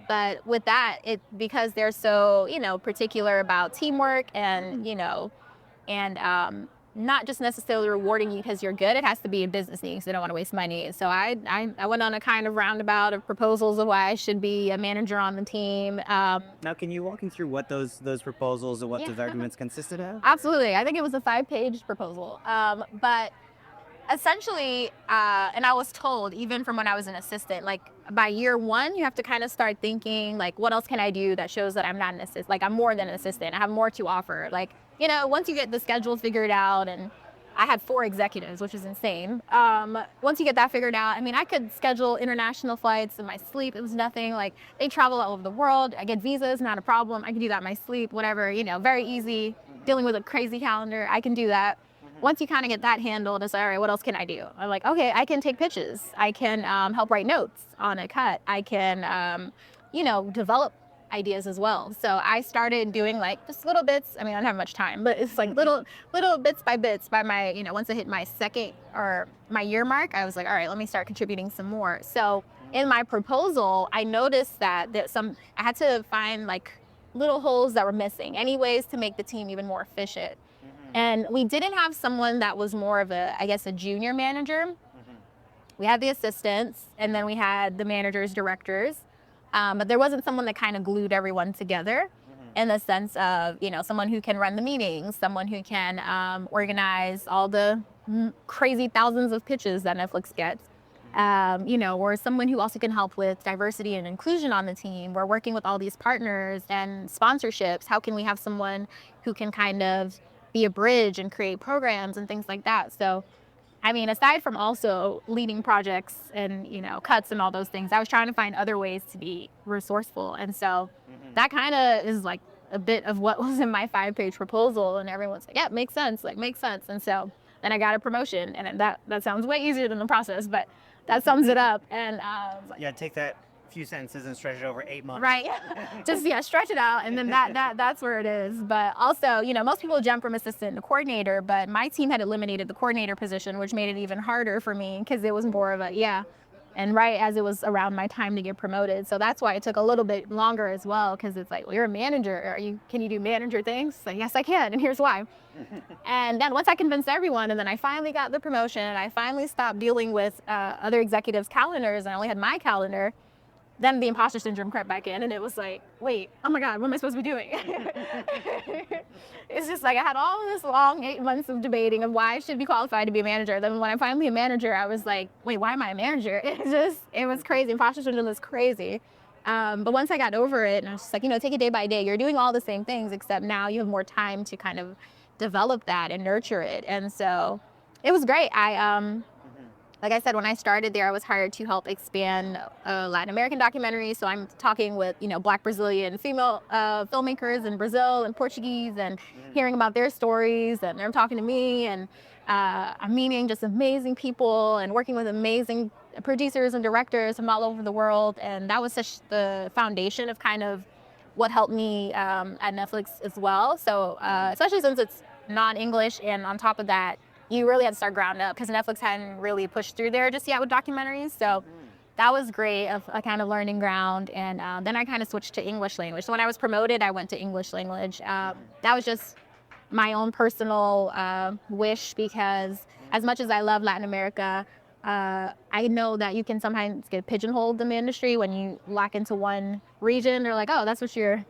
But with that, because they're so, you know, particular about teamwork and, you know, and not just necessarily rewarding you because you're good. It has to be a business need because they don't want to waste money. So I went on a kind of roundabout of proposals of why I should be a manager on the team. Now, can you walk me through what those proposals and what those arguments consisted of? Absolutely. I think it was a 5-page proposal. But essentially, and I was told, even from when I was an assistant, like by year 1, you have to kind of start thinking, like, what else can I do that shows that I'm not an assistant? Like, I'm more than an assistant. I have more to offer. Like, you know, once you get the schedule figured out, and I had 4 executives, which is insane. Once you get that figured out, I mean, I could schedule international flights in my sleep. It was nothing. Like, they travel all over the world. I get visas, not a problem. I can do that in my sleep, whatever, you know, very easy. Dealing with a crazy calendar, I can do that. Once you kind of get that handled, it's like, all right, what else can I do? I'm like, okay, I can take pitches. I can help write notes on a cut. I can, you know, develop ideas as well. So I started doing like just little bits. I mean, I don't have much time, but it's like little bits by bits by my, you know, once I hit my second or my year mark, I was like, all right, let me start contributing some more. So in my proposal, I noticed that I had to find like little holes that were missing, any ways to make the team even more efficient. And we didn't have someone that was more of a, I guess, a junior manager. We had the assistants, and then we had the managers, directors. But there wasn't someone that kind of glued everyone together in the sense of, you know, someone who can run the meetings, someone who can organize all the crazy thousands of pitches that Netflix gets, you know, or someone who also can help with diversity and inclusion on the team. We're working with all these partners and sponsorships. How can we have someone who can kind of be a bridge and create programs and things like that? So, I mean, aside from also leading projects and, you know, cuts and all those things, I was trying to find other ways to be resourceful. And so that kind of is like a bit of what was in my 5-page proposal. And everyone's like, yeah, makes sense. Like, makes sense. And so then I got a promotion, and that sounds way easier than the process, but that sums it up. And yeah, take that few sentences and stretch it over 8 months. Right. Just, stretch it out, and then that's where it is. But also, you know, most people jump from assistant to coordinator, but my team had eliminated the coordinator position, which made it even harder for me because it was more of a, and right as it was around my time to get promoted. So that's why it took a little bit longer as well, because it's like, well, you're a manager. Can you do manager things? Like, yes, I can, and here's why. And then once I convinced everyone, and then I finally got the promotion, and I finally stopped dealing with other executives' calendars, and I only had my calendar, then the imposter syndrome crept back in, and it was like, wait, oh my God, what am I supposed to be doing? It's just like I had all this long 8 months of debating of why I should be qualified to be a manager. Then when I'm finally a manager, I was like, wait, why am I a manager? It was crazy. Imposter syndrome was crazy. But once I got over it, and I was just like, take it day by day. You're doing all the same things, except now you have more time to kind of develop that and nurture it. And so it was great. Like I said, when I started there, I was hired to help expand Latin American documentaries. So I'm talking with, Black Brazilian female filmmakers in Brazil and Portuguese, and hearing about their stories, and they're talking to me, and I'm meeting just amazing people and working with amazing producers and directors from all over the world. And that was such the foundation of kind of what helped me at Netflix as well. So especially since it's non-English, and on top of that, you really had to start ground up because Netflix hadn't really pushed through there just yet with documentaries. So that was great, of a kind of learning ground. And then I kind of switched to English language. So when I was promoted, I went to English language. That was just my own personal wish, because as much as I love Latin America, I know that you can sometimes get pigeonholed in the industry when you lock into one region. They're like, oh, that's what you're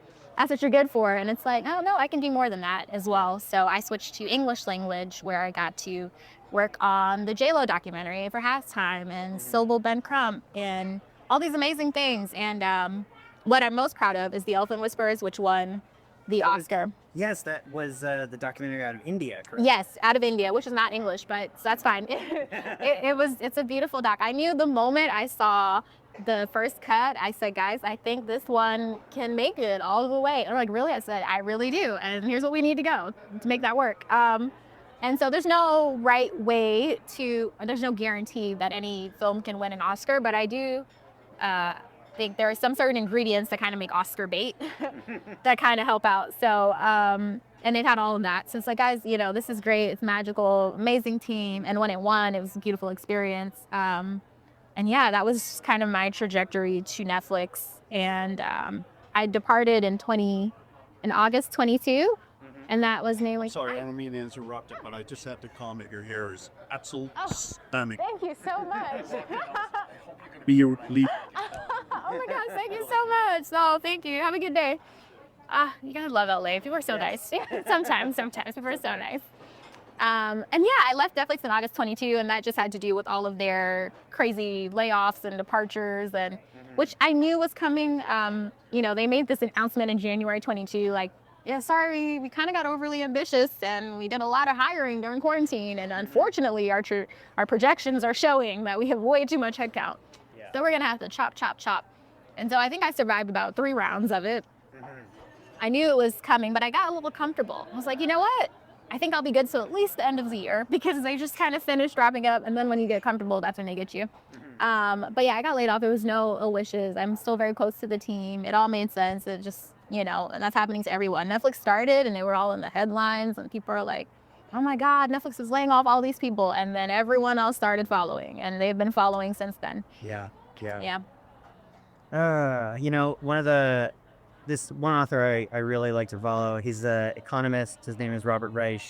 good for. And it's like, oh no, I can do more than that as well. So I switched to English language, where I got to work on the J-Lo documentary for Halftime, and Syllable Ben Crump, and all these amazing things. And what I'm most proud of is The Elephant Whisperers, which won the Oscar. Yes, that was the documentary out of India, correct? Yes, out of India, which is not English, but that's fine. It's a beautiful doc. I knew the moment I saw the first cut, I said, guys, I think this one can make it all the way. And they're like, really? I said, I really do. And here's what we need to go to make that work. And so there's no right way there's no guarantee that any film can win an Oscar, but I do think there are some certain ingredients that kind of make Oscar bait that kind of help out. So, and it had all of that. So it's like, guys, this is great. It's magical, amazing team. And when it won, it was a beautiful experience. And yeah, that was kind of my trajectory to Netflix. And I departed in August 22. And that was mainly... Sorry, I don't mean to interrupt it, but I just have to comment. Your hair is absolutely stunning. Thank you so much. Be your lead. Oh my gosh, thank you so much. So thank you. Have a good day. You gotta love LA. People are so nice. Sometimes people are so nice. And yeah, I left Netflix in August 22, and that just had to do with all of their crazy layoffs and departures, and which I knew was coming. They made this announcement in January 22, like, yeah, sorry, we kind of got overly ambitious and we did a lot of hiring during quarantine. And unfortunately, our projections are showing that we have way too much headcount. Yeah. So we're going to have to chop. And so I think I survived about 3 rounds of it. I knew it was coming, but I got a little comfortable. I was like, you know what? I think I'll be good till at least the end of the year, because they just kind of finished wrapping up. And then when you get comfortable, that's when they get you. But yeah, I got laid off. There was no ill wishes. I'm still very close to the team. It all made sense. It just... and that's happening to everyone. Netflix started and they were all in the headlines and people are like, oh my God, Netflix is laying off all these people. And then everyone else started following and they've been following since then. Yeah. This one author I really like to follow, he's an economist. His name is Robert Reich.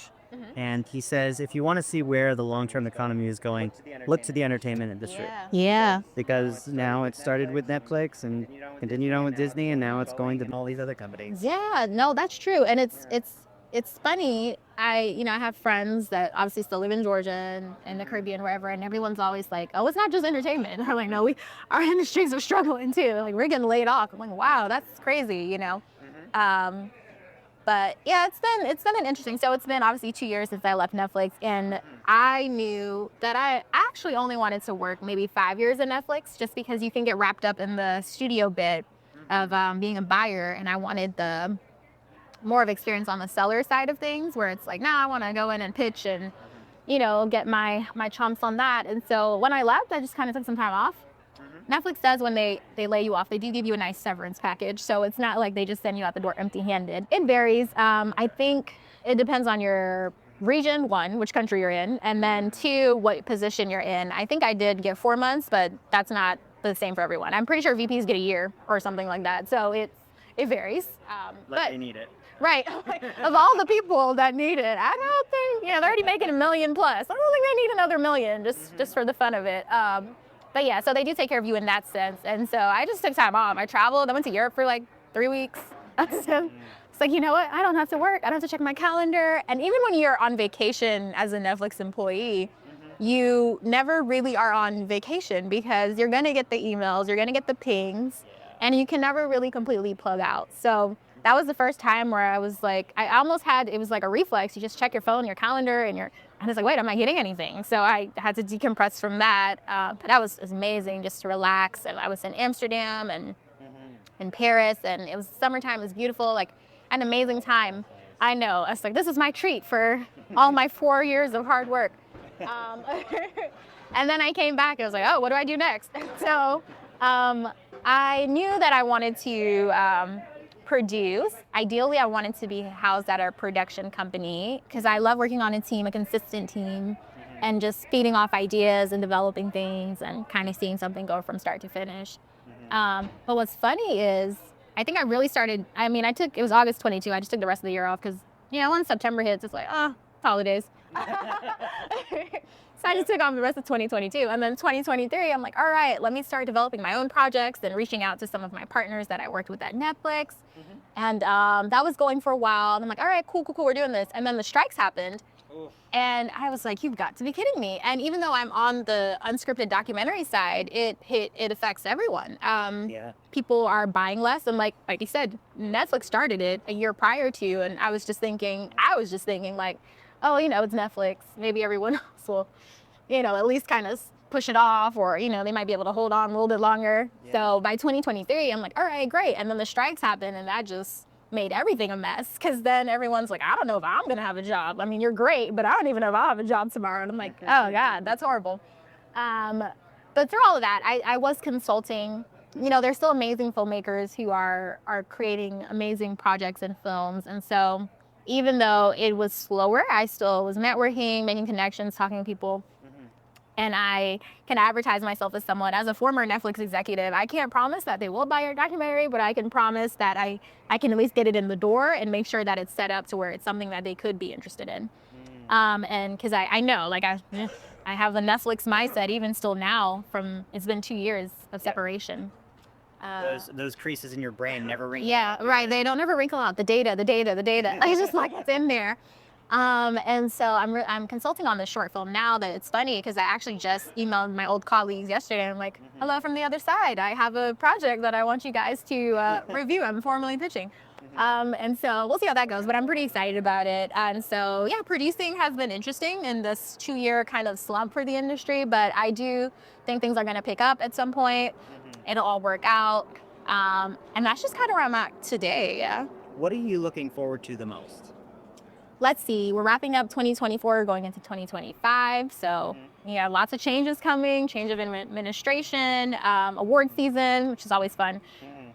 And he says, if you want to see where the long-term economy is going, look to the entertainment industry. Yeah. Because now it started with Netflix and continued on with Disney, and now it's going to all these other companies. Yeah, no, that's true. And it's funny. I have friends that obviously still live in Georgia and in the Caribbean, wherever, and everyone's always like, oh, it's not just entertainment. They're like, no, our industries are struggling too. Like, we're getting laid off. I'm like, wow, that's crazy, But yeah, it's been an interesting. So it's been obviously 2 years since I left Netflix, and I knew that I actually only wanted to work maybe 5 years at Netflix, just because you can get wrapped up in the studio bit of being a buyer, and I wanted the more of experience on the seller side of things, where it's like, now I want to go in and pitch and get my chomps on that. And so when I left, I just kind of took some time off. Netflix does, when they lay you off, they do give you a nice severance package. So it's not like they just send you out the door empty-handed. It varies. I think it depends on your region, 1, which country you're in, and then 2, what position you're in. I think I did get 4 months, but that's not the same for everyone. I'm pretty sure VPs get a year or something like that. So it varies. But they need it. Right. Of all the people that need it, I don't think, they're already making $1 million plus. I don't think they need another $1 million just for the fun of it. But yeah, so they do take care of you in that sense. And so I just took time off. I traveled. I went to Europe for like 3 weeks. So it's like, you know what? I don't have to work. I don't have to check my calendar. And even when you're on vacation as a Netflix employee, you never really are on vacation, because you're going to get the emails, you're going to get the pings, and you can never really completely plug out. So that was the first time where I was like, it was like a reflex. You just check your phone, your calendar, and I was like, wait, I'm not getting anything. So I had to decompress from that. But that was amazing, just to relax. And I was in Amsterdam and in Paris, and it was summertime. It was beautiful, like an amazing time. I know. I was like, this is my treat for all my 4 years of hard work. And then I came back. I was like, oh, what do I do next? So I knew that I wanted to produce. Ideally, I wanted to be housed at a production company, because I love working on a team, a consistent team, and just feeding off ideas and developing things and kind of seeing something go from start to finish. But what's funny is, I think I really started, it was August 22. I just took the rest of the year off because, once September hits, it's like, it's holidays. So I just took on the rest of 2022. And then 2023, I'm like, all right, let me start developing my own projects and reaching out to some of my partners that I worked with at Netflix. And that was going for a while. And I'm like, all right, cool, we're doing this. And then the strikes happened. And I was like, you've got to be kidding me. And even though I'm on the unscripted documentary side, it affects everyone. People are buying less. And like you said, Netflix started it a year prior to, and I was just thinking like, oh, it's Netflix. Maybe everyone else will, at least kind of push it off, or, they might be able to hold on a little bit longer. So by 2023, I'm like, all right, great. And then the strikes happened, and that just made everything a mess, because then everyone's like, I don't know if I'm going to have a job. I mean, you're great, but I don't even know if I'll have a job tomorrow. And I'm like, oh, God, that's horrible. But through all of that, I was consulting. You know, there's still amazing filmmakers who are creating amazing projects and films. And so even though it was slower, I still was networking, making connections, talking to people. And I can advertise myself as someone, as a former Netflix executive, I can't promise that they will buy your documentary, but I can promise that I can at least get it in the door and make sure that it's set up to where it's something that they could be interested in. And because I know, like, I have the Netflix mindset even still now it's been 2 years of separation. Those creases in your brain never wrinkle. Yeah, right. They don't ever wrinkle out. The data. It's just like it's in there. And so I'm consulting on this short film now. That it's funny because I actually just emailed my old colleagues yesterday. And I'm like, hello from the other side. I have a project that I want you guys to review. I'm formally pitching. And so we'll see how that goes, but I'm pretty excited about it. And so, yeah, producing has been interesting in this 2-year kind of slump for the industry, but I do think things are going to pick up at some point. It'll all work out. And that's just kind of where I'm at today, yeah. What are you looking forward to the most? Let's see, we're wrapping up 2024, going into 2025. So, yeah, lots of changes coming, change of administration, award season, which is always fun.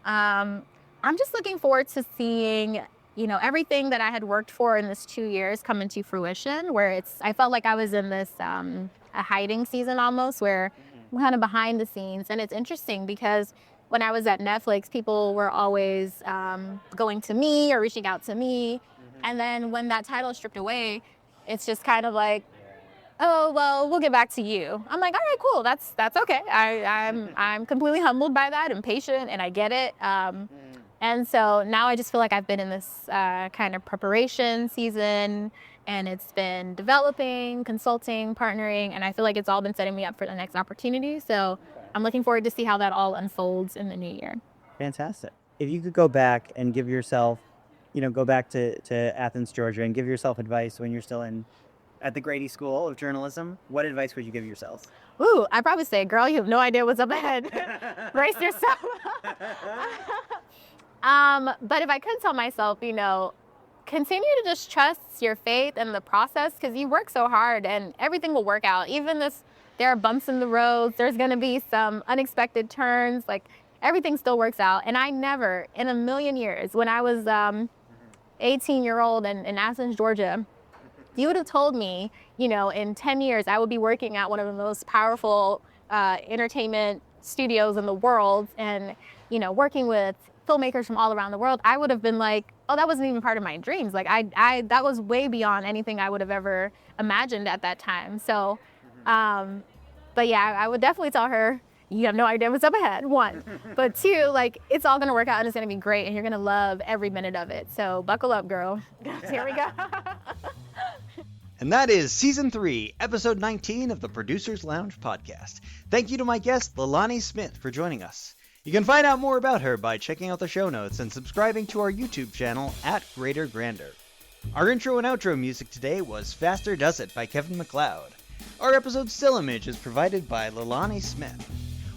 I'm just looking forward to seeing, you know, everything that I had worked for in this 2 years come into fruition, where I felt like I was in this a hiding season almost, where I'm kind of behind the scenes. And it's interesting because when I was at Netflix, people were always going to me or reaching out to me. And then when that title is stripped away, it's just kind of like, oh, well, we'll get back to you. I'm like, all right, cool. That's okay. I'm completely humbled by that and patient, and I get it. And so now I just feel like I've been in this kind of preparation season, and it's been developing, consulting, partnering, and I feel like it's all been setting me up for the next opportunity. So I'm looking forward to see how that all unfolds in the new year. Fantastic. If you could go back and give yourself, go back to Athens, Georgia, and give yourself advice when you're still at the Grady School of Journalism, what advice would you give yourself? Ooh, I'd probably say, girl, you have no idea what's up ahead. Brace yourself. But if I could tell myself, continue to just trust your faith and the process, because you work so hard and everything will work out. Even there are bumps in the road, there's going to be some unexpected turns, like everything still works out. And I never, in a million years, when I was 18-year-old in Athens, Georgia, you would have told me, in 10 years, I would be working at one of the most powerful entertainment studios in the world and, working with filmmakers from all around the world. I would have been like, oh, that wasn't even part of my dreams. Like that was way beyond anything I would have ever imagined at that time. So, but yeah, I would definitely tell her, you have no idea what's up ahead, 1. But 2, like, it's all gonna work out and it's gonna be great and you're gonna love every minute of it. So buckle up, girl. Here we go. And that is Season 3, Episode 19 of the Producers Lounge podcast. Thank you to my guest, LeLoni Smith, for joining us. You can find out more about her by checking out the show notes and subscribing to our YouTube channel at Greater Grander. Our intro and outro music today was Faster Does It by Kevin MacLeod. Our episode still image is provided by LeLoni Smith.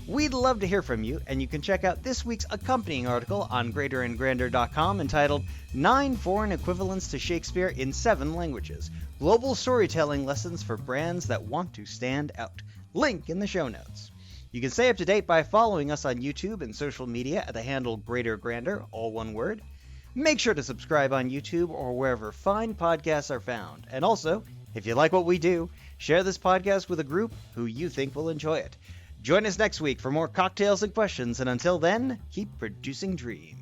We'd love to hear from you, and you can check out this week's accompanying article on greaterandgrander.com entitled 9 Foreign Equivalents to Shakespeare in 7 Languages, Global Storytelling Lessons for Brands That Want to Stand Out. Link in the show notes. You can stay up to date by following us on YouTube and social media at the handle Greater Grander, all one word. Make sure to subscribe on YouTube or wherever fine podcasts are found. And also, if you like what we do, share this podcast with a group who you think will enjoy it. Join us next week for more cocktails and questions, and until then, keep producing dreams.